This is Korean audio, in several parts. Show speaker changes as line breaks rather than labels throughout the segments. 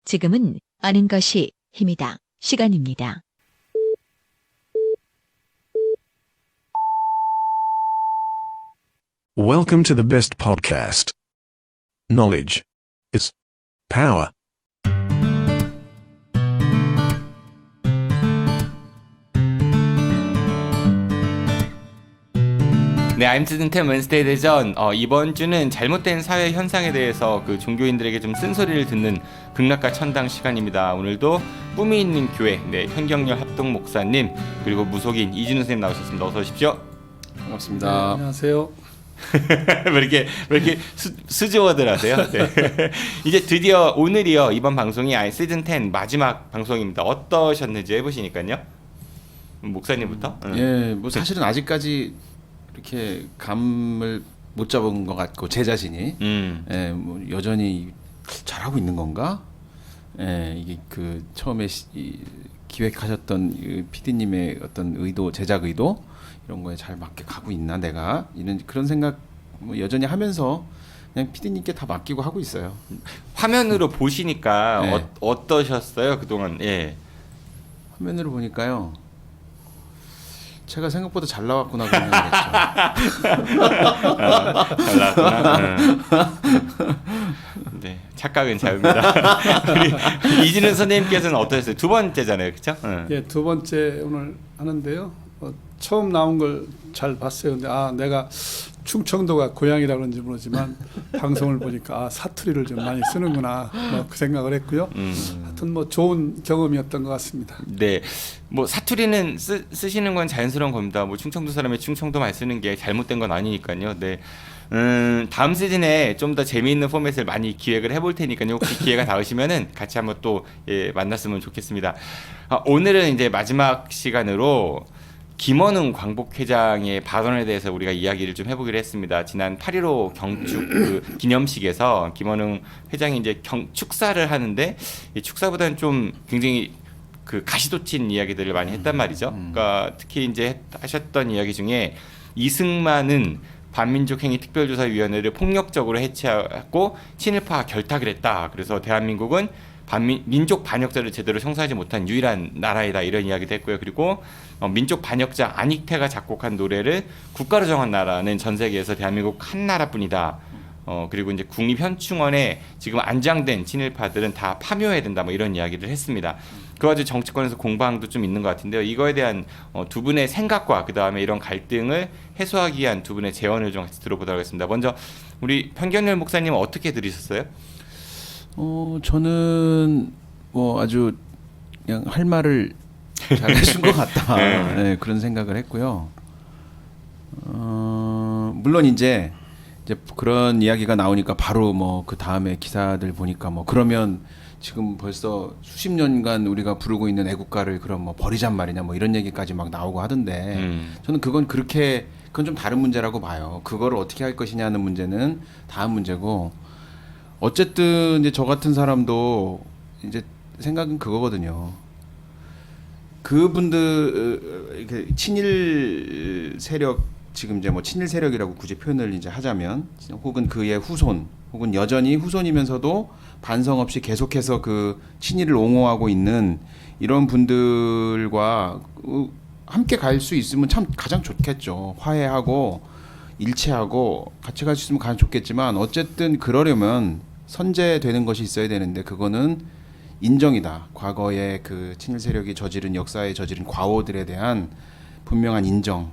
지금은 아는 것이 힘이다. 시간입니다.
Welcome to the best podcast. Knowledge is power.
네, I'm student 10 웬스데이 대전. 이번 주는 잘못된 사회 현상에 대해서 그 종교인들에게 좀 쓴소리를 듣는 극락과 천당 시간입니다. 오늘도 꿈이 있는 교회, 네, 현경열 합동 목사님 그리고 무속인 이진우 선생님 나오셨습니다. 어서 오십시오.
반갑습니다.
네, 안녕하세요.
왜 이렇게 수조어들 하세요? 네. 이제 드디어 오늘이요, 이번 방송이 시즌 10 마지막 방송입니다. 어떠셨는지 해보시니까요. 목사님부터.
예, 뭐 사실은 아직까지 이렇게 감을 못 잡은 것 같고 제 자신이 예, 뭐 여전히 잘하고 있는 건가? 예, 이게 그 처음에 기획하셨던 PD님의 어떤 의도, 제작 의도 이런 거에 잘 맞게 가고 있나 내가 이런 그런 생각 뭐 여전히 하면서 그냥 PD님께 다 맡기고 하고 있어요.
화면으로 보시니까
네.
어떠셨어요 그동안? 예.
화면으로 보니까요. 제가 생각보다 잘 나왔구나 그런 생각했죠.
잘 나왔구나. 네, 착각은 자유입니다. 우리 이진우 선생님께서는 어떠셨어요? 두 번째잖아요, 그렇죠?
예, 두 번째 오늘 하는데요. 처음 나온 걸 잘 봤어요. 근데 내가 충청도가 고향이라 그런지 모르지만 방송을 보니까 사투리를 좀 많이 쓰는구나 그 생각을 했고요. 하여튼 뭐 좋은 경험이었던 것 같습니다.
네, 뭐 사투리는 쓰시는 건 자연스러운 겁니다. 뭐 충청도 사람이 충청도 말 쓰는 게 잘못된 건 아니니까요. 네. 다음 시즌에 좀 더 재미있는 포맷을 많이 기획을 해볼 테니까요. 혹시 기회가 닿으시면은 같이 한번 또 만났으면 좋겠습니다. 오늘은 이제 마지막 시간으로 김원웅 광복회장의 발언에 대해서 우리가 이야기를 좀 해보기로 했습니다. 지난 8.15 경축 그 기념식에서 김원웅 회장이 이제 축사를 하는데 이 축사보다는 좀 굉장히 그 가시돋친 이야기들을 많이 했단 말이죠. 그러니까 특히 이제 하셨던 이야기 중에 이승만은 반민족행위 특별조사위원회를 폭력적으로 해체하고 친일파 결탁을 했다. 그래서 대한민국은 민족 반역자를 제대로 청소하지 못한 유일한 나라이다, 이런 이야기도 했고요. 그리고 민족 반역자 안익태가 작곡한 노래를 국가로 정한 나라는 전 세계에서 대한민국 한 나라뿐이다. 그리고 이제 국립현충원에 지금 안장된 친일파들은 다 파묘해야 된다, 뭐 이런 이야기를 했습니다. 그 와중에 정치권에서 공방도 좀 있는 것 같은데요. 이거에 대한 두 분의 생각과 그 다음에 이런 갈등을 해소하기 위한 두 분의 제언을 좀 같이 들어보도록 하겠습니다. 먼저 우리 현경열 목사님은 어떻게 들으셨어요?
저는 뭐 아주 그냥 할 말을 잘 하신 것 같다. 네, 그런 생각을 했고요. 물론 이제 그런 이야기가 나오니까 바로 뭐 그 다음에 기사들 보니까 뭐 그러면 지금 벌써 수십 년간 우리가 부르고 있는 애국가를 그럼 뭐 버리잔 말이냐 뭐 이런 얘기까지 막 나오고 하던데 저는 그건 좀 다른 문제라고 봐요. 그거를 어떻게 할 것이냐는 문제는 다음 문제고, 어쨌든 이제 저 같은 사람도 이제 생각은 그거거든요. 그분들 친일 세력, 지금 이제 뭐 친일 세력이라고 굳이 표현을 이제 하자면, 혹은 그의 후손, 혹은 여전히 후손이면서도 반성 없이 계속해서 그 친일을 옹호하고 있는 이런 분들과 함께 갈 수 있으면 참 가장 좋겠죠. 화해하고 일체하고 같이 갈 수 있으면 가장 좋겠지만, 어쨌든 그러려면 선제되는 것이 있어야 되는데, 그거는 인정이다. 과거에 그 친일 세력이 저지른, 역사에 저지른 과오들에 대한 분명한 인정.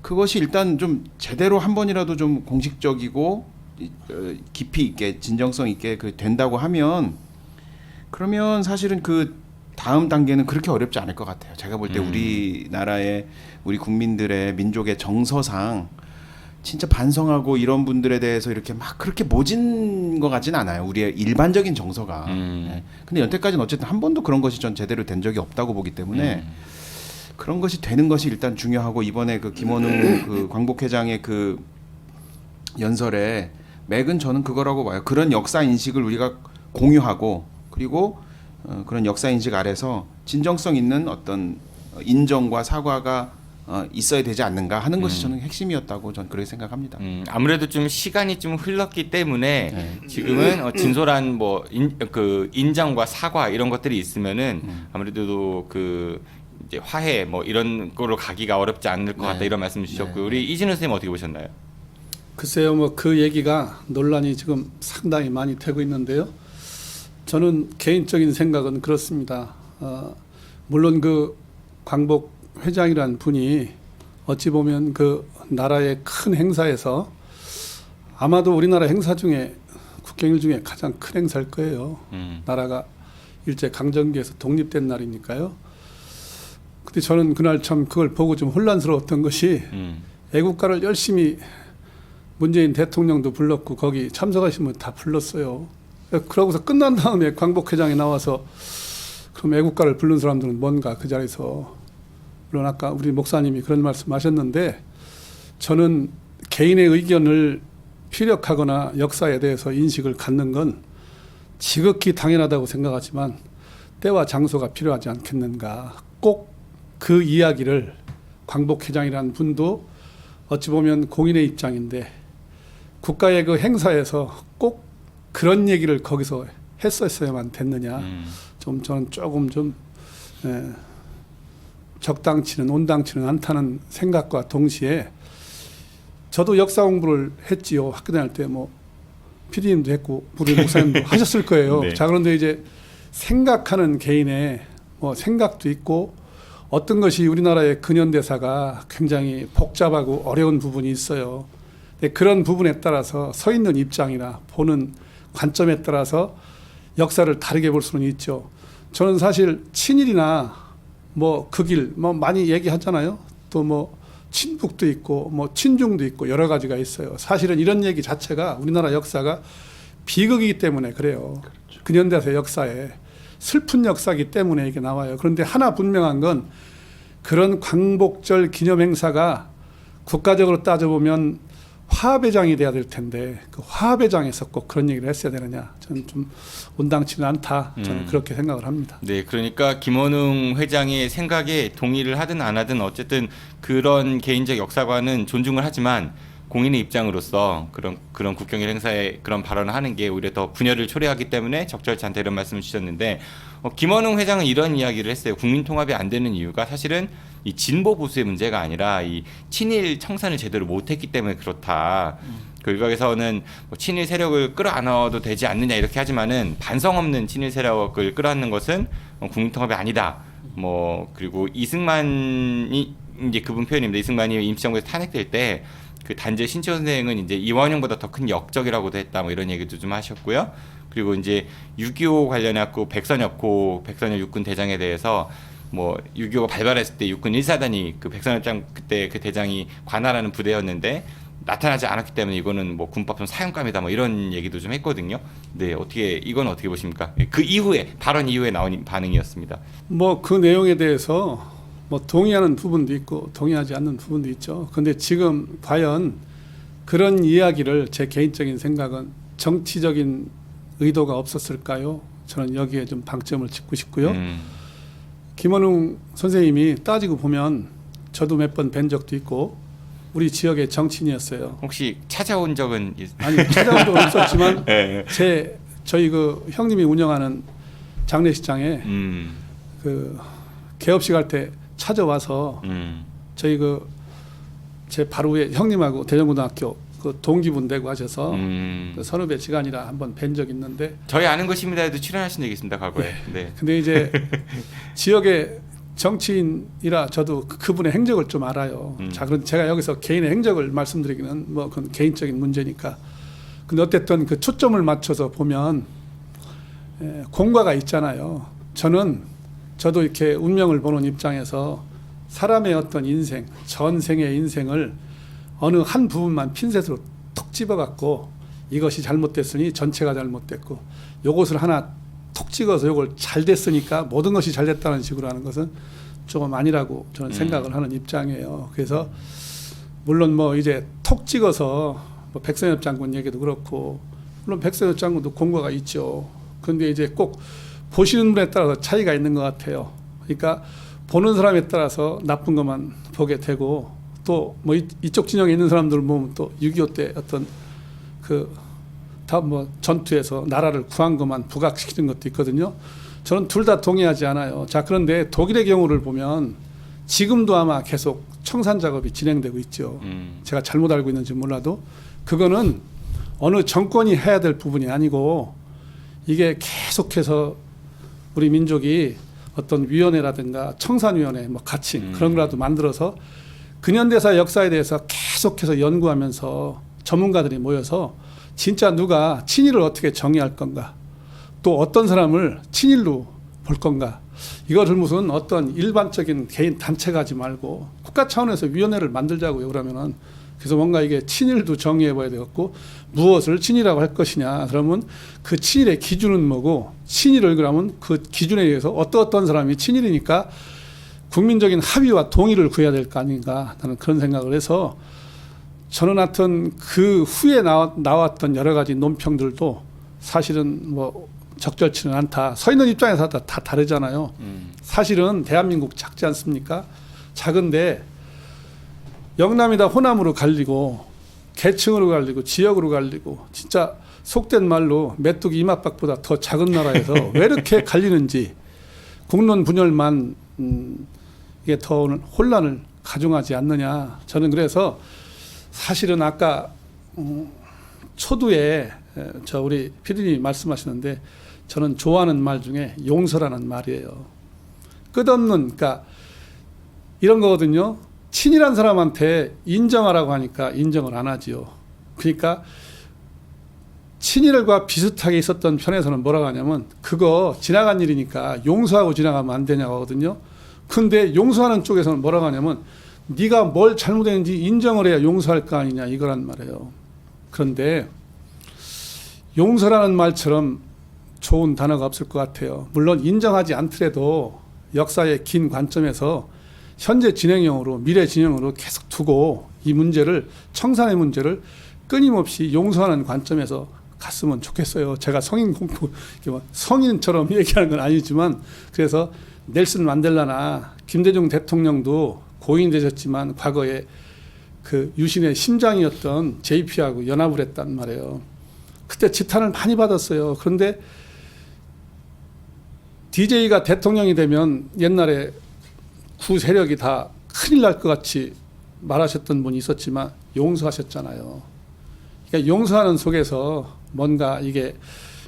그것이 일단 좀 제대로 한 번이라도 좀 공식적이고 깊이 있게, 진정성 있게 된다고 하면, 그러면 사실은 그 다음 단계는 그렇게 어렵지 않을 것 같아요. 제가 볼 때 우리나라의, 우리 국민들의 민족의 정서상 진짜 반성하고 이런 분들에 대해서 이렇게 막 그렇게 모진 것 같진 않아요. 우리의 일반적인 정서가. 네. 근데 여태까지는 어쨌든 한 번도 그런 것이 전 제대로 된 적이 없다고 보기 때문에 그런 것이 되는 것이 일단 중요하고, 이번에 그 김원웅 그 광복회장의 그 연설에 맥은 저는 그거라고 봐요. 그런 역사 인식을 우리가 공유하고, 그리고 그런 역사 인식 아래서 진정성 있는 어떤 인정과 사과가 있어야 되지 않는가 하는 것이 저는 핵심이었다고 저는 그렇게 생각합니다.
아무래도 좀 시간이 좀 흘렀기 때문에 지금은 진솔한 뭐 인정과 사과 이런 것들이 있으면은 아무래도 그 이제 화해 뭐 이런 거로 가기가 어렵지 않을 것 같다 이런 말씀 주셨고요. 우리 이진우 선생님 어떻게 보셨나요?
글쎄요, 뭐 그 얘기가 논란이 지금 상당히 많이 되고 있는데요. 저는 개인적인 생각은 그렇습니다. 물론 그 광복 회장이란 분이 어찌 보면 그 나라의 큰 행사에서 아마도 우리나라 행사 중에 국경일 중에 가장 큰 행사일 거예요. 나라가 일제 강점기에서 독립된 날이니까요. 근데 저는 그날 참 그걸 보고 좀 혼란스러웠던 것이 애국가를 열심히 문재인 대통령도 불렀고 거기 참석하신 분 다 불렀어요. 그러고서 끝난 다음에 광복회장에 나와서 그럼 애국가를 부른 사람들은 뭔가 그 자리에서, 물론 아까 우리 목사님이 그런 말씀하셨는데 저는 개인의 의견을 피력하거나 역사에 대해서 인식을 갖는 건 지극히 당연하다고 생각하지만 때와 장소가 필요하지 않겠는가. 꼭 그 이야기를 광복회장이라는 분도 어찌 보면 공인의 입장인데 국가의 그 행사에서 꼭 그런 얘기를 거기서 했었어야만 됐느냐. 좀 저는 조금 좀 적당치는 온당치는 않다는 생각과 동시에 저도 역사 공부를 했지요. 학교 다닐 때 뭐 PD님도 했고 우리 목사님도 하셨을 거예요.
네.
자, 그런데 이제 생각하는 개인의 뭐 생각도 있고 어떤 것이 우리나라의 근현대사가 굉장히 복잡하고 어려운 부분이 있어요. 근데 그런 부분에 따라서 서 있는 입장이나 보는 관점에 따라서 역사를 다르게 볼 수는 있죠. 저는 사실 친일이나 뭐 그 길 뭐 많이 얘기하잖아요. 또 뭐 친북도 있고 뭐 친중도 있고 여러 가지가 있어요. 사실은 이런 얘기 자체가 우리나라 역사가 비극이기 때문에 그래요. 그렇죠. 근현대사 역사에 슬픈 역사이기 때문에 이게 나와요. 그런데 하나 분명한 건 그런 광복절 기념 행사가 국가적으로 따져보면 화합회장이 돼야 될 텐데 그 화합회장에서 꼭 그런 얘기를 했어야 되느냐. 저는 좀 온당치는 않다. 저는 그렇게 생각을 합니다.
네, 그러니까 김원웅 회장의 생각에 동의를 하든 안 하든 어쨌든 그런 개인적 역사관은 존중을 하지만 공인의 입장으로서 그런 국경일 행사에 그런 발언을 하는 게 오히려 더 분열을 초래하기 때문에 적절치 않다 이런 말씀을 주셨는데 김원웅 회장은 이런 이야기를 했어요. 국민 통합이 안 되는 이유가 사실은 이 진보 보수의 문제가 아니라 이 친일 청산을 제대로 못했기 때문에 그렇다. 그 일각에서는 뭐 친일 세력을 끌어안아도 되지 않느냐 이렇게 하지만은 반성 없는 친일 세력을 끌어안는 것은 국민 통합이 아니다. 뭐 그리고 이승만이 이제 그분 표현입니다. 이승만이 임시정부에서 탄핵될 때 그 단재 신채호 선생은 이제 이완용보다 더 큰 역적이라고 했다. 뭐 이런 얘기도 좀 하셨고요. 그리고 이제 6.25 관련해갖고 백선엽 육군 대장에 대해서 뭐 6.25가 발발했을 때 육군 1사단이 그 백선엽 그때 그 대장이 관할하는 부대였는데 나타나지 않았기 때문에 이거는 뭐 군법상 사형감이다 뭐 이런 얘기도 좀 했거든요. 네, 이건 어떻게 보십니까? 그 이후에 발언 이후에 나온 반응이었습니다.
뭐 그 내용에 대해서 뭐 동의하는 부분도 있고 동의하지 않는 부분도 있죠. 그런데 지금 과연 그런 이야기를 제 개인적인 생각은 정치적인 의도가 없었을까요? 저는 여기에 좀 방점을 짓고 싶고요. 김원웅 선생님이 따지고 보면 저도 몇 번 뵌 적도 있고 우리 지역의 정치인이었어요.
혹시 찾아온 적은
아니 찾아온 적은 없었지만 저희 그 형님이 운영하는 장례식장에 그 개업식 할 때 찾아와서 저희 그 제 바로 위에 형님하고 대전고등학교 그 동기분 되고 하셔서 그 선후배 시간이라 한번 뵌 적 있는데
저희 아는 것입니다에도 출연하신 적이 있습니다 과거에. 네.
근데 이제 지역의 정치인이라 저도 그분의 행적을 좀 알아요. 자, 그럼 제가 여기서 개인의 행적을 말씀드리기는 뭐 그건 개인적인 문제니까. 근데 어쨌든 그 초점을 맞춰서 보면 공과가 있잖아요. 저도 이렇게 운명을 보는 입장에서 사람의 어떤 인생, 전생의 인생을 어느 한 부분만 핀셋으로 톡 집어갖고 이것이 잘못됐으니 전체가 잘못됐고 요것을 하나 톡 찍어서 요걸 잘 됐으니까 모든 것이 잘 됐다는 식으로 하는 것은 조금 아니라고 저는 생각을 하는 입장이에요. 그래서 물론 뭐 이제 톡 찍어서 뭐 백선엽 장군 얘기도 그렇고 물론 백선엽 장군도 공과가 있죠. 그런데 이제 꼭 보시는 분에 따라서 차이가 있는 것 같아요. 그러니까 보는 사람에 따라서 나쁜 것만 보게 되고 또 뭐 이쪽 진영에 있는 사람들 보면 또 6.25 때 어떤 그 다 뭐 전투에서 나라를 구한 것만 부각시키는 것도 있거든요. 저는 둘 다 동의하지 않아요. 자, 그런데 독일의 경우를 보면 지금도 아마 계속 청산 작업이 진행되고 있죠. 제가 잘못 알고 있는지 몰라도 그거는 어느 정권이 해야 될 부분이 아니고 이게 계속해서 우리 민족이 어떤 위원회라든가 청산위원회 뭐 같이 그런 거라도 만들어서 근현대사 역사에 대해서 계속해서 연구하면서 전문가들이 모여서 진짜 누가 친일을 어떻게 정의할 건가, 또 어떤 사람을 친일로 볼 건가, 이거를 무슨 어떤 일반적인 개인 단체가 하지 말고 국가 차원에서 위원회를 만들자고요. 그러면은 그래서 뭔가 이게 친일도 정의해 봐야 되겠고 무엇을 친일이라고 할 것이냐, 그러면 그 친일의 기준은 뭐고 친일을 그러면 그 기준에 의해서 어떤 사람이 친일이니까 국민적인 합의와 동의를 구해야 될 거 아닌가, 나는 그런 생각을 해서 저는 하여튼 그 후에 나왔던 여러 가지 논평들도 사실은 뭐 적절치는 않다. 서 있는 입장에서 다 다르잖아요. 사실은 대한민국 작지 않습니까? 작은데 영남이다 호남으로 갈리고 계층으로 갈리고 지역으로 갈리고 진짜 속된 말로 메뚜기 이맛박보다 더 작은 나라에서 왜 이렇게 갈리는지 국론 분열만 이게 더 혼란을 가중하지 않느냐. 저는 그래서 사실은 아까 초두에 저 우리 PD님이 말씀하시는데 저는 좋아하는 말 중에 용서라는 말이에요. 끝없는, 그러니까 이런 거거든요. 친일한 사람한테 인정하라고 하니까 인정을 안 하지요. 그러니까 친일과 비슷하게 있었던 편에서는 뭐라고 하냐면 그거 지나간 일이니까 용서하고 지나가면 안 되냐고 하거든요. 근데 용서하는 쪽에서는 뭐라고 하냐면 네가 뭘 잘못했는지 인정을 해야 용서할 거 아니냐, 이거란 말이에요. 그런데 용서라는 말처럼 좋은 단어가 없을 것 같아요. 물론 인정하지 않더라도 역사의 긴 관점에서 현재 진행형으로 미래 진행으로 계속 두고 이 문제를, 청산의 문제를 끊임없이 용서하는 관점에서 갔으면 좋겠어요. 제가 성인처럼 얘기하는 건 아니지만, 그래서 넬슨 만델라나 김대중 대통령도 고인이 되셨지만 과거에 그 유신의 심장이었던 JP하고 연합을 했단 말이에요. 그때 지탄을 많이 받았어요. 그런데 DJ가 대통령이 되면 옛날에 구 세력이 다 큰일 날 것 같이 말하셨던 분이 있었지만 용서하셨잖아요. 그러니까 용서하는 속에서 뭔가 이게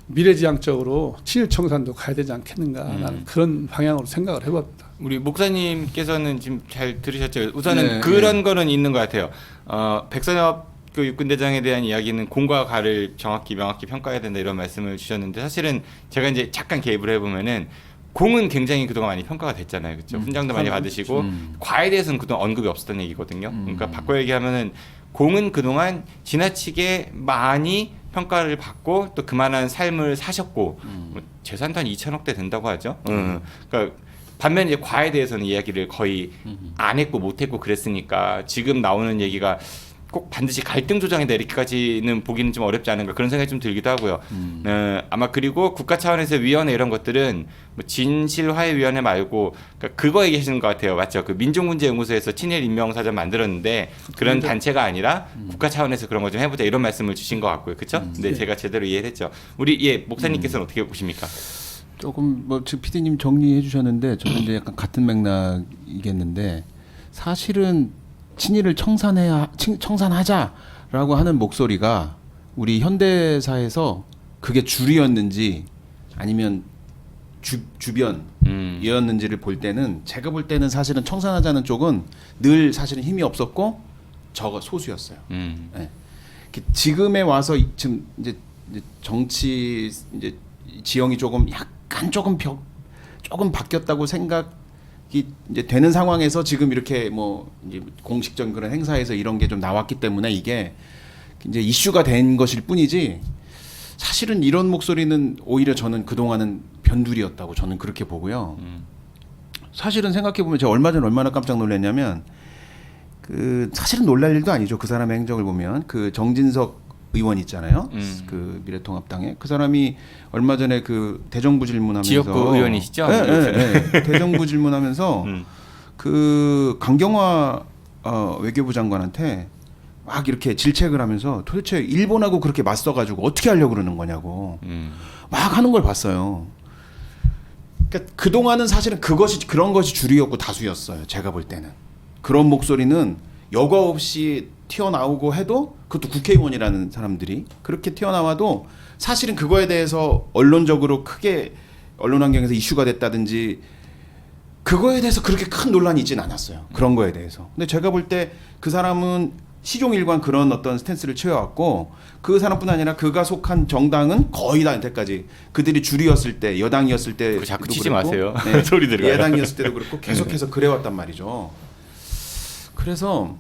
미래지향적으로 친일청산도 가야 되지 않겠는가, 나는 그런 방향으로 생각을 해봅니다.
우리 목사님께서는 지금 잘 들으셨죠? 우선은
네,
그런 거는 있는 것 같아요. 백선엽 그 육군대장에 대한 이야기는 공과 가를 정확히 명확히 평가해야 된다, 이런 말씀을 주셨는데, 사실은 제가 이제 잠깐 개입을 해보면은 공은 굉장히 그동안 많이 평가가 됐잖아요. 그렇죠? 훈장도 많이 받으시고 과에 대해서는 그동안 언급이 없었던 얘기거든요. 그러니까 바꿔 얘기하면은 공은 그동안 지나치게 많이 평가를 받고 또 그만한 삶을 사셨고 뭐 재산도 한 2천억대 된다고 하죠. 그러니까 반면 이제 과에 대해서는 이야기를 거의 안 했고 못 했고 그랬으니까 지금 나오는 얘기가 꼭 반드시 갈등 조장이다 이렇게까지는 보기는 좀 어렵지 않은가, 그런 생각이 좀 들기도 하고요. 아마 그리고 국가 차원에서 위원회 이런 것들은 뭐 진실화해위원회 말고 그러니까 그거 얘기하시는 것 같아요. 맞죠? 그 민족문제연구소에서 친일 인명사전 만들었는데 그런 단체가 아니라 국가 차원에서 그런 거 좀 해보자, 이런 말씀을 주신 것 같고요. 그렇죠? 네, 제가 제대로 이해했죠. 우리 목사님께서는 어떻게 보십니까?
조금 뭐 지금 PD님 정리해 주셨는데 저는 이제 약간 같은 맥락이겠는데, 사실은 친일을 청산하자라고 하는 목소리가 우리 현대사에서 그게 주류였는지 아니면 주변이었는지를 볼 때는, 제가 볼 때는 사실은 청산하자는 쪽은 늘 사실은 힘이 없었고 저거 소수였어요. 네. 지금에 와서 지금 이제 정치 이제 지형이 조금 바뀌었다고 생각이 이제 되는 상황에서 지금 이렇게 뭐 이제 공식적인 그런 행사에서 이런 게 좀 나왔기 때문에 이게 이제 이슈가 된 것일 뿐이지, 사실은 이런 목소리는 오히려 저는 그동안은 변두리였다고 저는 그렇게 보고요. 사실은 생각해 보면 제가 얼마 전에 얼마나 깜짝 놀랐냐면, 그 사실은 놀랄 일도 아니죠. 그 사람의 행적을 보면 그 정진석 의원 있잖아요. 그 미래통합당에 그 사람이 얼마 전에 그 대정부 질문하면서
지역구 의원이시죠?
네. 대정부 질문하면서 그 강경화 외교부 장관한테 막 이렇게 질책을 하면서 도대체 일본하고 그렇게 맞서가지고 어떻게 하려고 그러는 거냐고 막 하는 걸 봤어요. 그러니까 그 동안은 사실은 그런 것이 주류였고 다수였어요. 제가 볼 때는 그런 목소리는 여과 없이 튀어나오고 해도 그것도 국회의원이라는 사람들이 그렇게 튀어나와도 사실은 그거에 대해서 언론적으로 크게 언론 환경에서 이슈가 됐다든지 그거에 대해서 그렇게 큰 논란이 있지는 않았어요. 그런 거에 대해서. 근데 제가 볼 때 그 사람은 시종일관 그런 어떤 스탠스를 취해왔고 그 사람뿐 아니라 그가 속한 정당은 거의 다 이때까지 그들이 주류였을 때 여당이었을 때
자꾸 치지 마세요. 소리 들어요.
야당이었을 때도 그렇고 계속해서 그래왔단 말이죠. 그래서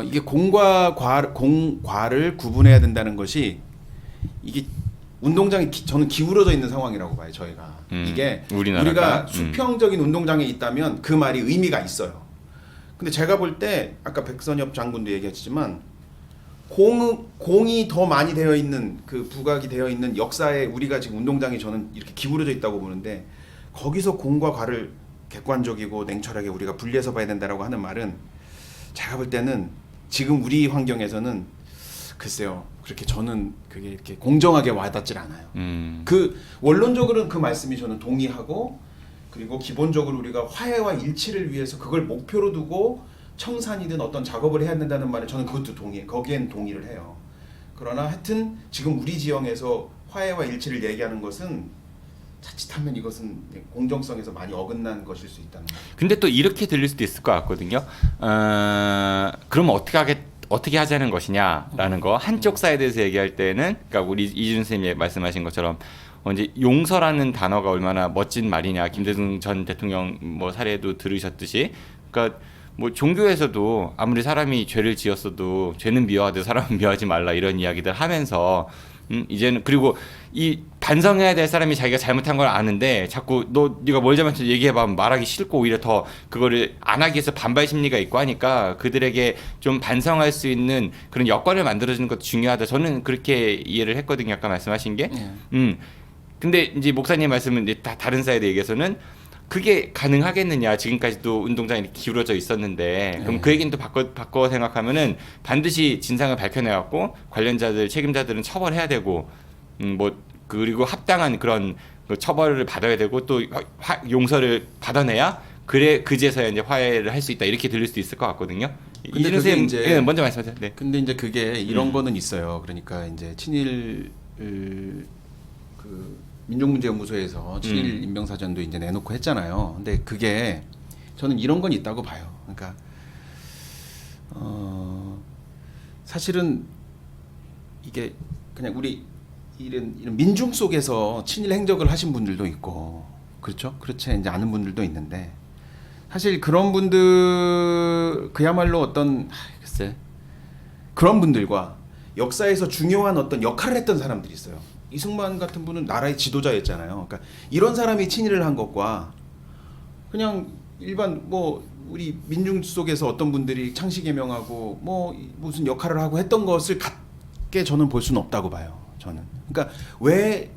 이게 공과 과를 구분해야 된다는 것이 이게 운동장이 저는 기울어져 있는 상황이라고 봐요. 저희가 이게 우리가 수평적인 운동장에 있다면 그 말이 의미가 있어요. 근데 제가 볼 때 아까 백선엽 장군도 얘기했지만 공이 더 많이 되어 있는 그 부각이 되어 있는 역사에 우리가 지금 운동장이 저는 이렇게 기울어져 있다고 보는데 거기서 공과 과를 객관적이고 냉철하게 우리가 분리해서 봐야 된다라고 하는 말은 제가 볼 때는 지금 우리 환경에서는 글쎄요 그렇게 저는 그게 이렇게 공정하게 와닿질 않아요. 그 원론적으로는 그 말씀이 저는 동의하고 그리고 기본적으로 우리가 화해와 일치를 위해서 그걸 목표로 두고 청산이든 어떤 작업을 해야 된다는 말에 저는 그것도 거기엔 동의를 해요. 그러나 하여튼 지금 우리 지형에서 화해와 일치를 얘기하는 것은 자칫하면 이것은 공정성에서 많이 어긋난 것일 수 있다는 거죠.
근데 또 이렇게 들릴 수도 있을 것 같거든요. 그럼 어떻게 하자는 것이냐라는 거 한쪽 사이드에서 얘기할 때는 그러니까 우리 이준 선생님이 말씀하신 것처럼 이제 용서라는 단어가 얼마나 멋진 말이냐. 김대중 전 대통령 뭐 사례도 들으셨듯이 그러니까 뭐 종교에서도 아무리 사람이 죄를 지었어도 죄는 미워하되 사람은 미워하지 말라 이런 이야기들 하면서 이제는 그리고 이 반성해야 될 사람이 자기가 잘못한 걸 아는데 자꾸 네가 뭘 잘못했어 얘기해봐 말하기 싫고 오히려 더 그거를 안 하기 위해서 반발 심리가 있고 하니까 그들에게 좀 반성할 수 있는 그런 여건을 만들어주는 것도 중요하다. 저는 그렇게 이해를 했거든요. 아까 말씀하신 게. 근데 이제 목사님 말씀은 이제 다른 사이드 얘기에서는 그게 가능하겠느냐. 지금까지도 운동장이 이렇게 기울어져 있었는데 그럼 그 얘기는 또 바꿔 생각하면은 반드시 진상을 밝혀내갖고 관련자들 책임자들은 처벌해야 되고 뭐 그리고 합당한 그런 그 처벌을 받아야 되고 또 용서를 받아내야 그래 그제서야 이제 화해를 할 수 있다 이렇게 들릴 수도 있을 것 같거든요.
근데 그게 이제
먼저 말씀하세요. 네.
근데 이제 그게 이런 거는 있어요. 그러니까 이제 친일 그 민족문제연구소에서 친일 인명사전도 이제 내놓고 했잖아요. 근데 그게 저는 이런 건 있다고 봐요. 그러니까 사실은 이게 그냥 우리 이런 민중 속에서 친일 행적을 하신 분들도 있고 그렇죠? 그렇지 이제 아는 분들도 있는데 사실 그런 분들 그야말로 어떤 글쎄 그런 분들과 역사에서 중요한 어떤 역할을 했던 사람들이 있어요. 이승만 같은 분은 나라의 지도자였잖아요. 그러니까 이런 사람이 친일을 한 것과 그냥 일반 뭐 우리 민중 속에서 어떤 분들이 창씨개명하고 뭐 무슨 역할을 하고 했던 것을 같게 저는 볼 수는 없다고 봐요. 저는. 그러니까 왜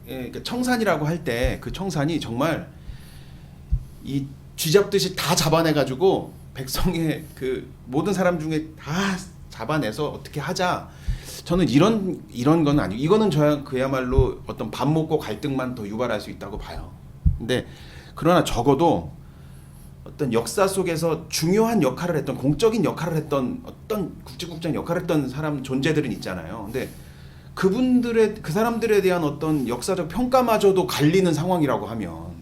청산이라고 할 때 그 청산이 정말 이 쥐잡듯이 다 잡아내가지고 백성의 그 모든 사람 중에 다 잡아내서 어떻게 하자. 저는 이런 건 아니고 이거는 그야말로 어떤 밥 먹고 갈등만 더 유발할 수 있다고 봐요. 근데 그러나 적어도 어떤 역사 속에서 중요한 역할을 했던 공적인 역할을 했던 어떤 국제국장 역할을 했던 사람 존재들은 있잖아요. 근데 그 사람들에 대한 어떤 역사적 평가마저도 갈리는 상황이라고 하면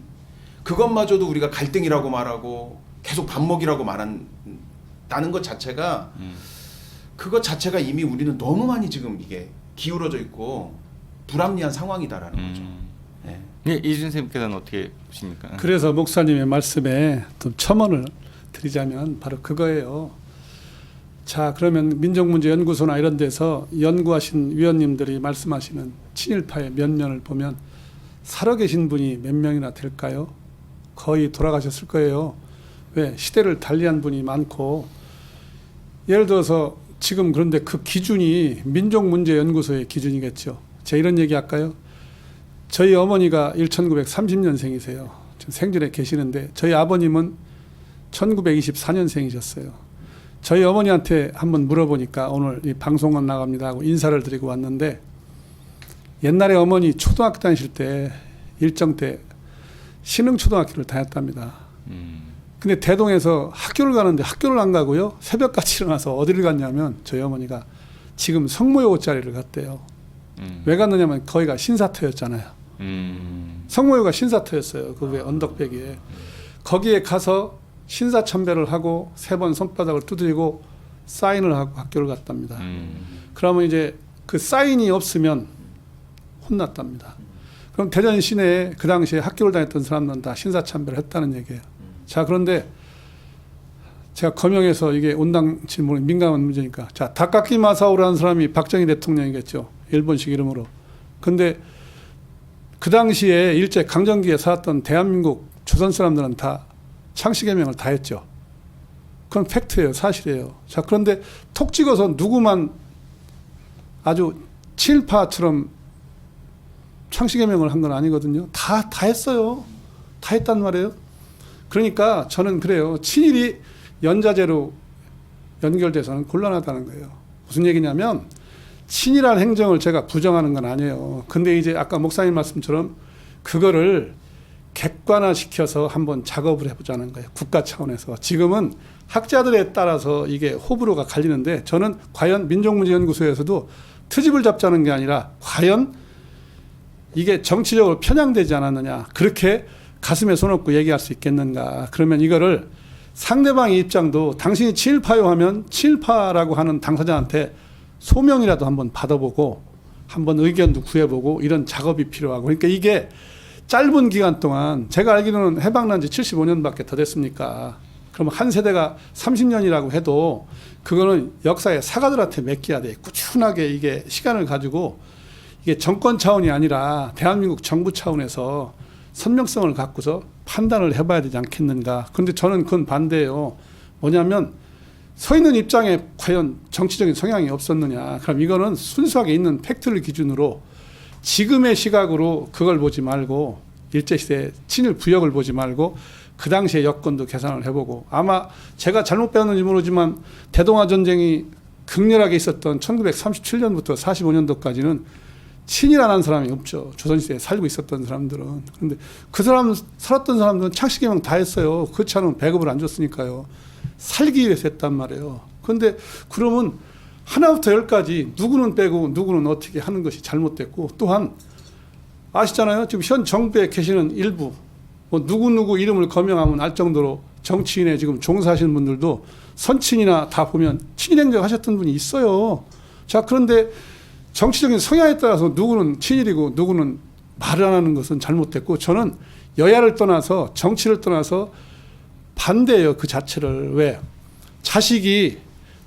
그것마저도 우리가 갈등이라고 말하고 계속 밥 먹이라고 말한다는 것 자체가 그것 자체가 이미 우리는 너무 많이 지금 이게 기울어져 있고 불합리한 상황이다라는 거죠. 네.
네, 이준 선생님께서는 어떻게 보십니까?
그래서 목사님의 말씀에 좀 첨언을 드리자면 바로 그거예요. 자, 그러면 민족문제연구소나 이런 데서 연구하신 위원님들이 말씀하시는 친일파의 면면을 보면 살아계신 분이 몇 명이나 될까요? 거의 돌아가셨을 거예요. 왜? 시대를 달리한 분이 많고 예를 들어서 지금 그런데 그 기준이 민족문제연구소의 기준이겠죠. 제가 이런 얘기 할까요? 저희 어머니가 1930년생이세요. 지금 생전에 계시는데 저희 아버님은 1924년생이셨어요. 저희 어머니한테 한번 물어보니까 오늘 이 방송은 나갑니다 하고 인사를 드리고 왔는데 옛날에 어머니 초등학교 다니실 때 일정 때 신흥초등학교를 다녔답니다. 근데 대동에서 학교를 가는데 학교를 안 가고요. 새벽같이 일어나서 어디를 갔냐면 저희 어머니가 지금 성모의 옷자리를 갔대요. 왜 갔느냐면 거기가 신사터였잖아요. 성모유가 신사터였어요. 그 위에 언덕배기에. 거기에 가서 신사참배를 하고 3번 손바닥을 두드리고 사인을 하고 학교를 갔답니다. 그러면 이제 그 사인이 없으면 혼났답니다. 그럼 대전 시내에 그 당시에 학교를 다녔던 사람들은 다 신사참배를 했다는 얘기예요. 자, 그런데 제가 거명해서 이게 온당치 민감한 문제니까 자, 다카키 마사오라는 사람이 박정희 대통령이겠죠. 일본식 이름으로. 근데 그 당시에 일제 강점기에 살았던 대한민국 조선 사람들은 다 창씨개명을 다 했죠. 그건 팩트예요. 사실이에요. 자, 그런데 톡 찍어서 누구만 아주 친일파처럼 창씨개명을 한 건 아니거든요. 다 했어요. 다 했단 말이에요. 그러니까 저는 그래요. 친일이 연자제로 연결돼서는 곤란하다는 거예요. 무슨 얘기냐면 친일한 행정을 제가 부정하는 건 아니에요. 근데 이제 아까 목사님 말씀처럼 그거를 객관화시켜서 한번 작업을 해보자는 거예요. 국가 차원에서. 지금은 학자들에 따라서 이게 호불호가 갈리는데 저는 과연 민족문제연구소에서도 트집을 잡자는 게 아니라 과연 이게 정치적으로 편향되지 않았느냐. 그렇게 가슴에 손 얹고 얘기할 수 있겠는가. 그러면 이거를 상대방의 입장도 당신이 친일파요 하면 친일파라고 하는 당사자한테 소명이라도 한번 받아보고 한번 의견도 구해보고 이런 작업이 필요하고 그러니까 이게 짧은 기간 동안 제가 알기로는 해방난 지 75년밖에 더 됐습니까. 그러면 한 세대가 30년이라고 해도 그거는 역사의 사가들한테 맡겨야 돼. 꾸준하게 이게 시간을 가지고 이게 정권 차원이 아니라 대한민국 정부 차원에서 선명성을 갖고서 판단을 해봐야 되지 않겠는가. 그런데 저는 그건 반대예요. 뭐냐면 서 있는 입장에 과연 정치적인 성향이 없었느냐. 그럼 이거는 순수하게 있는 팩트를 기준으로 지금의 시각으로 그걸 보지 말고 일제시대 친일 부역을 보지 말고 그 당시의 여건도 계산을 해보고 아마 제가 잘못 배웠는지 모르지만 대동아 전쟁이 극렬하게 있었던 1937년부터 45년도까지는 친일 안 한 사람이 없죠. 조선시대에 살고 있었던 사람들은. 그런데 그 사람 살았던 사람들은 창씨개명 다 했어요. 그렇지 않으면 배급을 안 줬으니까요. 살기 위해서 했단 말이에요. 그런데 그러면 하나부터 10까지 누구는 빼고 누구는 어떻게 하는 것이 잘못됐고 또한 아시잖아요. 지금 현 정부에 계시는 일부 뭐 누구 이름을 거명하면 알 정도로 정치인에 지금 종사하시는 분들도 선친이나 다 보면 친일행정 하셨던 분이 있어요. 자, 그런데 정치적인 성향에 따라서 누구는 친일이고 누구는 말을 안 하는 것은 잘못됐고 저는 여야를 떠나서 정치를 떠나서 반대예요. 그 자체를. 왜? 자식이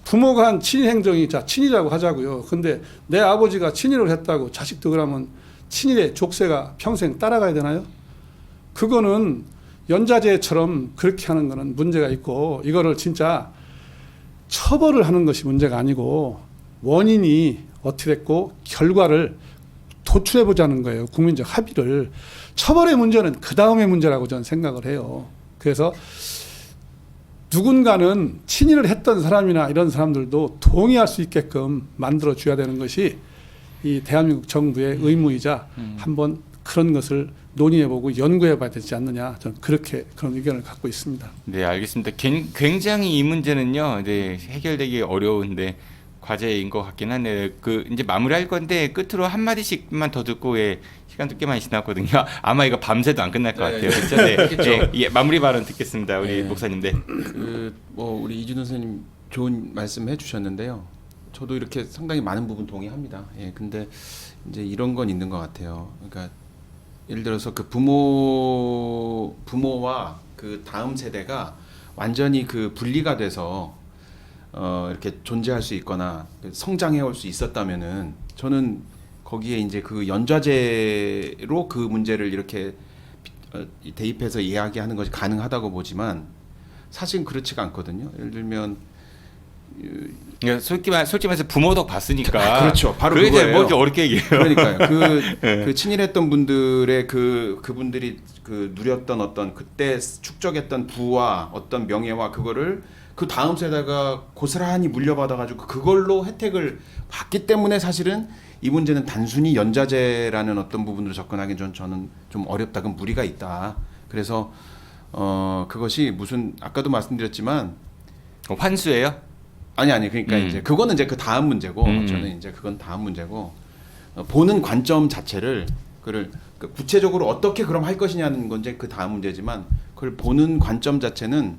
부모가 한 친일 행정이 자 친일이라고 하자고요. 근데 내 아버지가 친일을 했다고 자식도 그러면 친일의 족쇄가 평생 따라가야 되나요? 그거는 연자제처럼 그렇게 하는 거는 문제가 있고 이거를 진짜 처벌을 하는 것이 문제가 아니고 원인이 어떻게 됐고 결과를 도출해 보자는 거예요. 국민적 합의를. 처벌의 문제는 그 다음의 문제라고 저는 생각을 해요. 그래서 누군가는 친일을 했던 사람이나 이런 사람들도 동의할 수 있게끔 만들어 줘야 되는 것이 이 대한민국 정부의 의무이자 한번 그런 것을 논의해보고 연구해봐야 되지 않느냐. 저는 그렇게 그런 의견을 갖고 있습니다.
네, 알겠습니다. 굉장히 이 문제는요, 네, 해결되기 어려운데 과제인 것 같긴 하네요. 그 이제 마무리할 건데 끝으로 한 마디씩만 더 듣고 시간도 꽤 많이 지났거든요. 아마 이거 밤새도 안 끝날 것 같아요. 그렇죠? 네, 예, 마무리 발언 듣겠습니다, 우리 목사님. 네.
뭐 우리 이준호 선생님 좋은 말씀 해주셨는데요. 저도 이렇게 상당히 많은 부분 동의합니다. 예, 근데 이제 이런 건 있는 것 같아요. 그러니까 예를 들어서 그 부모와 그 다음 세대가 완전히 그 분리가 돼서 이렇게 존재할 수 있거나 성장해 올 수 있었다면은 저는 거기에 이제 그 연좌제로 그 문제를 이렇게 대입해서 이야기하는 것이 가능하다고 보지만 사실은 그렇지가 않거든요. 예를 들면
그러니까 솔직히 말해서 부모 덕 봤으니까.
그렇죠. 바로
그게 이제
그거예요.
뭐 이렇게 어렵게 얘기해요.
그러니까요.
네.
그 친일했던 분들의 그분들이 그 누렸던 어떤 그때 축적했던 부와 어떤 명예와 그거를 그 다음 세대가 고스란히 물려받아가지고 그걸로 혜택을 받기 때문에 사실은 이 문제는 단순히 연자제라는 어떤 부분으로 접근하기는 저는 좀 어렵다. 그 무리가 있다. 그래서 그것이 무슨 아까도 말씀드렸지만
환수예요?
아니 그러니까 이제 그거는 이제 그 다음 문제고 저는 이제 그건 다음 문제고 보는 관점 자체를 그를 구체적으로 어떻게 그럼 할 것이냐는 건 이제 그 다음 문제지만 그걸 보는 관점 자체는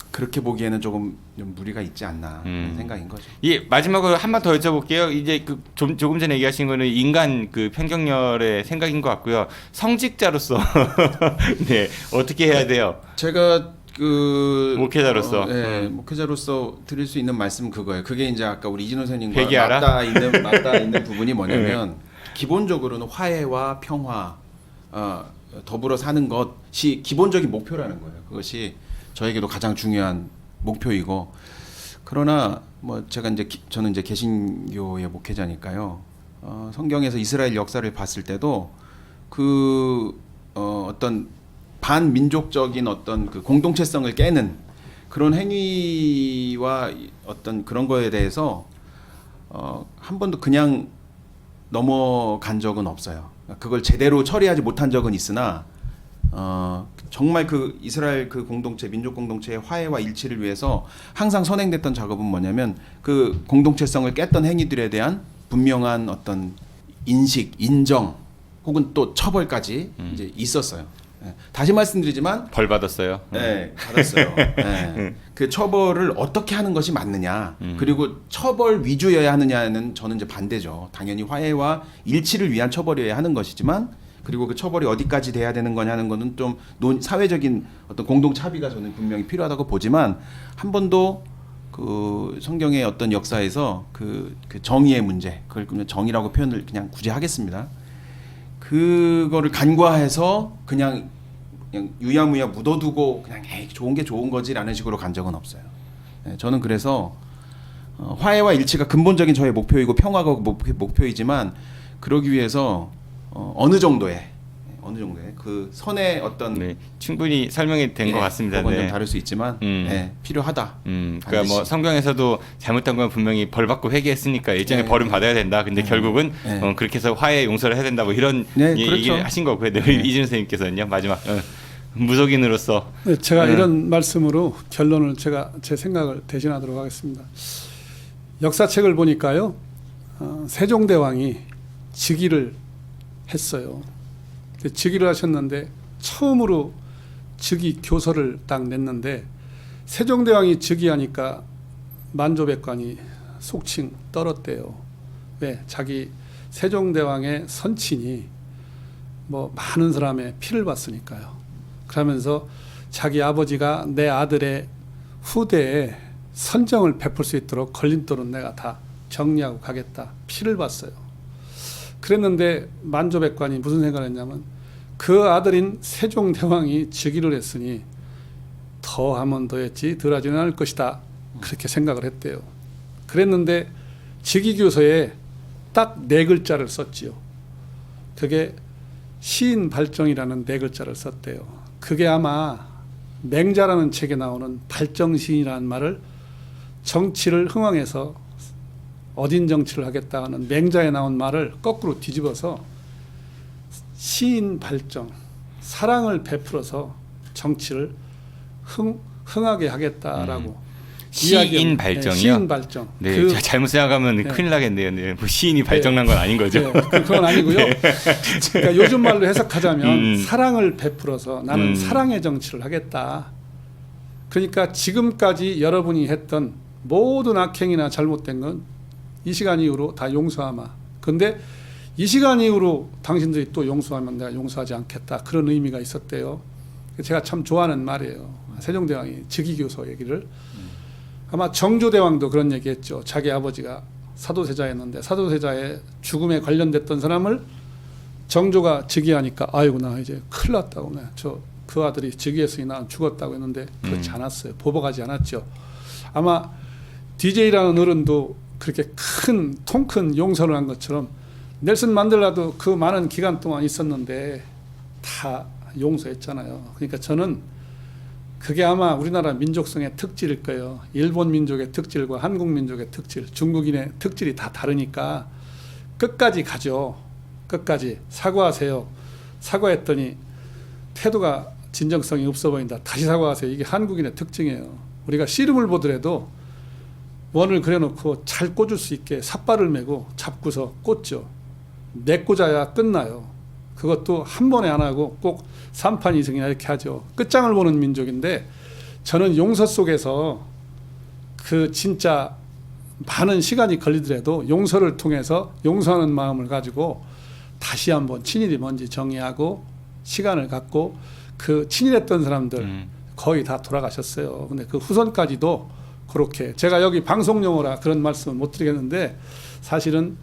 그렇게 보기에는 조금 좀 무리가 있지 않나 하는 생각인 거죠.
예, 마지막으로 한 번 더 여쭤볼게요. 이제 그 조금 전에 얘기하신 거는 인간 그 편경열의 생각인 것 같고요. 성직자로서 네 어떻게 해야 돼요?
제가 그
목회자로서.
목회자로서 드릴 수 있는 말씀은 그거예요. 그게 이제 아까 우리 이진호 선생님과
회개하라?
맞닿아 있는 부분이 뭐냐면 기본적으로는 화해와 평화 더불어 사는 것이 기본적인 목표라는 거예요. 그것이 저에게도 가장 중요한 목표이고 그러나 뭐 제가 이제 저는 이제 개신교의 목회자니까요. 성경에서 이스라엘 역사를 봤을 때도 그 어떤 반민족적인 어떤 그 공동체성을 깨는 그런 행위와 어떤 그런 거에 대해서 한 번도 그냥 넘어간 적은 없어요. 그걸 제대로 처리하지 못한 적은 있으나 정말 그 이스라엘 그 공동체 민족 공동체의 화해와 일치를 위해서 항상 선행됐던 작업은 뭐냐면 그 공동체성을 깼던 행위들에 대한 분명한 어떤 인식, 인정 혹은 또 처벌까지 이제 있었어요. 다시 말씀드리지만
벌 받았어요.
네, 받았어요. 네. 그 처벌을 어떻게 하는 것이 맞느냐, 그리고 처벌 위주여야 하느냐는 저는 이제 반대죠. 당연히 화해와 일치를 위한 처벌이어야 하는 것이지만, 그리고 그 처벌이 어디까지 돼야 되는 거냐는 거는 좀 사회적인 어떤 공동 합의가 저는 분명히 필요하다고 보지만 한 번도 그 성경의 어떤 역사에서 그 정의의 문제, 그걸 그냥 정의라고 표현을 그냥 굳이 하겠습니다. 그거를 간과해서 그냥 유야무야 묻어두고 그냥 에이, 좋은 게 좋은 거지라는 식으로 간 적은 없어요. 네, 저는 그래서 화해와 일치가 근본적인 저의 목표이고 평화가 목표이지만 그러기 위해서 어느 정도의 그 선의 어떤
네, 충분히 설명이 된 것 같습니다.
그건
네.
좀 다를 수 있지만 필요하다.
그러니까 뭐 성경에서도 잘못한 건 분명히 벌 받고 회개했으니까 일정의
네.
벌은 받아야 된다. 근데 결국은
네.
그렇게 해서 화해 용서를 해야 된다. 뭐 이런 얘기를
그렇죠.
하신 거고요. 네. 이준호 선생님께서는요 마지막 무속인으로서
네, 제가 이런 말씀으로 결론을 제가 제 생각을 대신하도록 하겠습니다. 역사책을 보니까요, 세종대왕이 즉위를 했어요. 즉위를 하셨는데 처음으로 즉위 교서를 딱 냈는데 세종대왕이 즉위하니까 만조백관이 속칭 떨었대요. 왜? 자기 세종대왕의 선친이 뭐 많은 사람의 피를 봤으니까요. 그러면서 자기 아버지가 내 아들의 후대에 선정을 베풀 수 있도록 걸림돌은 내가 다 정리하고 가겠다. 피를 봤어요. 그랬는데 만조백관이 무슨 생각을 했냐면 그 아들인 세종대왕이 즉위를 했으니 더 하면 더 했지 덜 하지는 않을 것이다. 그렇게 생각을 했대요. 그랬는데 즉위교서에 딱 4글자를 썼지요. 그게 시인발정이라는 4글자를 썼대요. 그게 아마 맹자라는 책에 나오는 발정시인이라는 말을 정치를 흥왕해서 어딘 정치를 하겠다 하는 맹자에 나온 말을 거꾸로 뒤집어서 시인 발정, 사랑을 베풀어서 정치를 흥하게 하겠다라고
시인 발정이요?
네, 시인 발정.
네, 제가 잘못 생각하면 큰일 나겠네요. 네, 뭐 시인이 발정난 건 아닌 거죠.
네, 그건 아니고요. 그러니까 요즘 말로 해석하자면 사랑을 베풀어서 나는 사랑의 정치를 하겠다. 그러니까 지금까지 여러분이 했던 모든 악행이나 잘못된 건 이 시간 이후로 다 용서하마. 근데 이 시간 이후로 당신들이 또 용서하면 내가 용서하지 않겠다. 그런 의미가 있었대요. 제가 참 좋아하는 말이에요. 세종대왕이 즉위교서 얘기를. 아마 정조대왕도 그런 얘기했죠. 자기 아버지가 사도세자였는데 사도세자의 죽음에 관련됐던 사람을 정조가 즉위하니까 아이고 나 이제 큰일 났다고. 그 아들이 즉위했으니 난 죽었다고 했는데 그렇지 않았어요. 보복하지 않았죠. 아마 DJ라는 어른도 그렇게 통 큰 용서를 한 것처럼 넬슨 만델라도 그 많은 기간 동안 있었는데 다 용서했잖아요. 그러니까 저는 그게 아마 우리나라 민족성의 특질일 거예요. 일본 민족의 특질과 한국 민족의 특질, 중국인의 특질이 다 다르니까 끝까지 가죠. 끝까지 사과하세요. 사과했더니 태도가 진정성이 없어 보인다. 다시 사과하세요. 이게 한국인의 특징이에요. 우리가 씨름을 보더라도 원을 그려놓고 잘 꽂을 수 있게 삿발을 메고 잡고서 꽂죠. 내꽂아야 끝나요. 그것도 한 번에 안 하고 꼭 3판 2승이나 이렇게 하죠. 끝장을 보는 민족인데 저는 용서 속에서 그 진짜 많은 시간이 걸리더라도 용서를 통해서 용서하는 마음을 가지고 다시 한번 친일이 뭔지 정의하고 시간을 갖고 그 친일했던 사람들 거의 다 돌아가셨어요. 근데 그 후손까지도 그렇게 제가 여기 방송 용어라 그런 말씀은 못 드리겠는데 사실은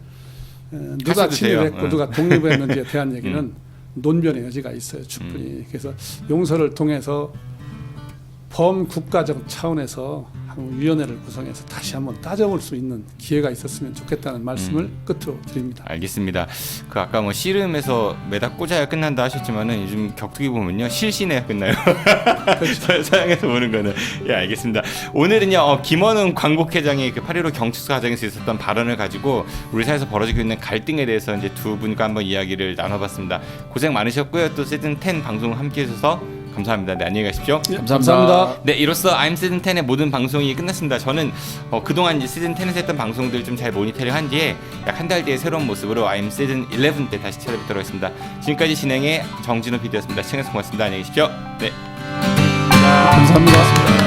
누가 친일했고 누가 독립했는지에 대한 얘기는 논변의 여지가 있어요. 충분히. 그래서 용서를 통해서 범국가적 차원에서 한번 위원회를 구성해서 다시 한번 따져볼 수 있는 기회가 있었으면 좋겠다는 말씀을 끝으로 드립니다.
알겠습니다. 그 아까 뭐 씨름에서 매다 꽂아야 끝난다 하셨지만은 요즘 격투기 보면요 실신해야 끝나요. 그렇죠. 서양에서 보는 거는. 예, 알겠습니다. 오늘은요 김원웅 광복회장이 그 8.15 경축사 과정에서 있었던 발언을 가지고 우리 사회에서 벌어지고 있는 갈등에 대해서 이제 두 분과 한번 이야기를 나눠봤습니다. 고생 많으셨고요. 또 시즌 10 방송 함께해 주셔서 감사합니다. 네, 안녕히 가십시오.
예, 감사합니다.
네, 이로써 I'm 시즌 10의 모든 방송이 끝났습니다. 저는 그동안 이제 시즌 10에서 했던 방송들 좀 잘 모니터링 한 뒤에 약 한 달 뒤에 새로운 모습으로 I'm 시즌 11 때 다시 찾아뵙도록 하겠습니다. 지금까지 진행의 정진호 PD였습니다. 시청해주셔서 고맙습니다. 안녕히 계십시오. 네.
감사합니다.